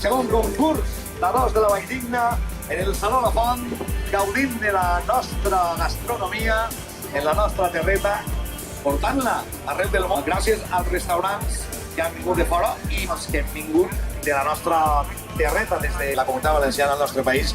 segon concurs d'arròs de la Valldigna en el Saló La Font, gaudint de la nostra gastronomia en la nostra terreta, portant-la arreu del món gràcies als restaurants que han vingut de fora i els que han vingut de la nostra terreta des de la Comunitat Valenciana al nostre país